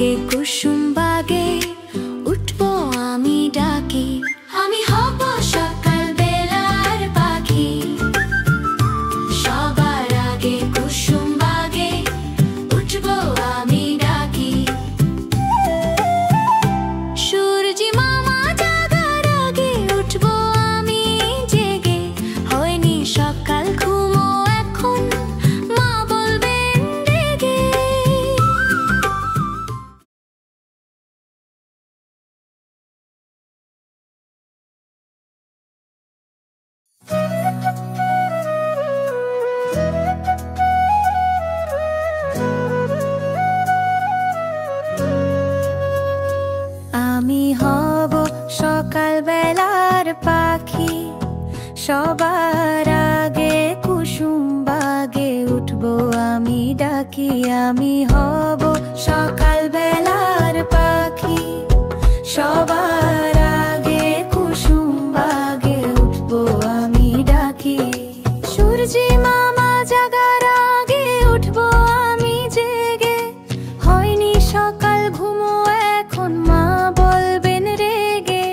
আগে কুসুম বাগে উঠবো আমি ডাকি, আমি হব সকাল বেলার পাখি। সবার আগে কুসুম বাগে উঠবো আমি ডাকি। সূর্যি মামা জাগার আগে উঠবো আমি জেগে, হয়নি সকাল ঘুমো এখন মা বলবেন রেগে। আমি হব সকাল বেলার পাখি, সবার আগে কুসুম বাগে উঠবো আমি ডাকি। আমি হব সকাল বেলার পাখি, সবার আগে কুসুম বাগে উঠবো আমি ডাকি। সূর্যি মামা জাগার আগে উঠবো আমি জেগে, হয়নি সকাল ঘুমো এখন মা বলবেন রেগে।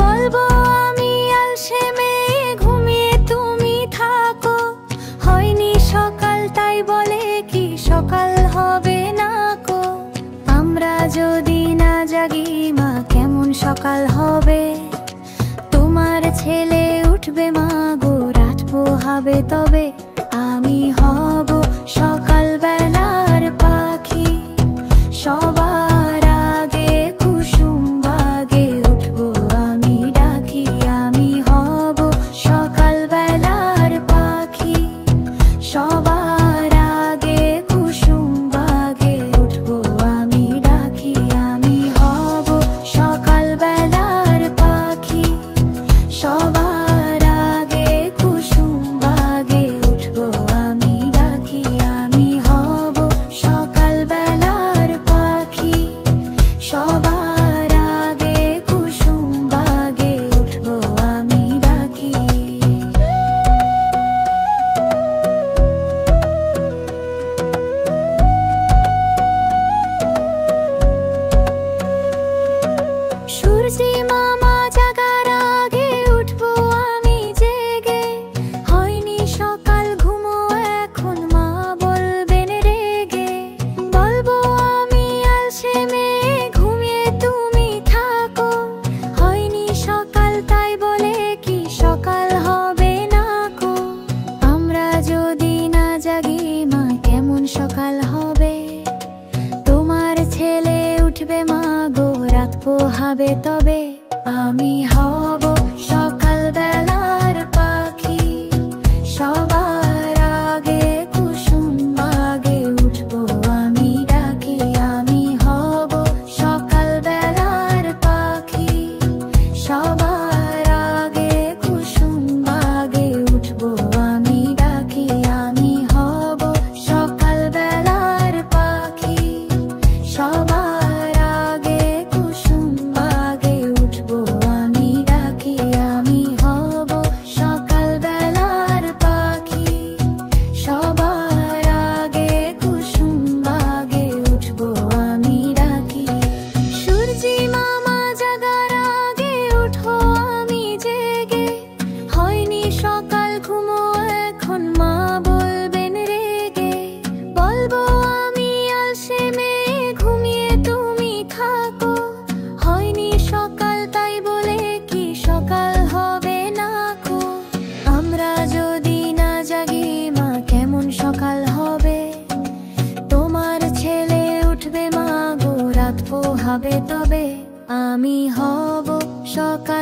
বলবো আমি আলসে মেয়ে ঘুমিয়ে তুমি থাকো, হয়নি সকাল তাই বলে কি সকাল হবে না কো। আমরা যদি না জাগি মা কেমন সকাল হবে, তোমার ছেলে উঠবে মা গো রাত পোহাবে তবে। আমি হব সকাল বেলার পাখি, সবার আগে কুসুম বাগে উঠবো আমি ডাকি। আমি হব সকাল বেলার পাখি, সবার আগে কুসুম বাগে উঠবো আমি ডাকি। আমি হব সকাল বেলার পাখি, সবার আগে কুসুম বাগে উঠবো আমি ডাকি। আমি হব সকাল বেলার পাখি, সবার আগে কুসুম বাগে উঠবো আমি ডাকি। সূর্যি মামা জাগার আগে উঠবো আমি জেগে, হয়নি সকাল ঘুমো এখন মা বলবেন রেগে। বলবো আমি আলসে মেয়ে ঘুমিয়ে তুমি থাকো, হয়নি সকাল তাই বলে কি সকাল হবে না কো। আমরা যদি না জাগি মা কেমন সকাল হবে, তোমার ছেলে উঠবে মা গো রাত পোহাবে তবে। আমি হব সকাল বেলার পাখি, সবার আগে কুসুম বাগে উঠবো আমি ডাকি। আমি হব সকাল বেলার পাখি, সবার আগে কুসুম বাগে উঠবো আমি ডাকি। আমি হব সকাল বেলার পাখি, সবার আগে কুসুম বাগে উঠবো আমি ডাকি। আমি হব সকাল বেলার পাখি, সবার আগে কুসুম বাগে উঠবো আমি ডাকি। সূর্যি মামা জাগার আগে উঠো আমি জেগে, হয়নি সকাল ঘুমো এখন মা বলবেন রেগে। বলবো আমি আলসে মেয়ে ঘুমিয়ে তুমি থাকো, হয়নি সকাল তাই বলে কি সকাল হবে না কো। আমরা যদি না জাগি মা কেমন সকাল হবে, তোমার ছেলে উঠবে মা গো রাত পোহাবে তবে। আমি হব সকাল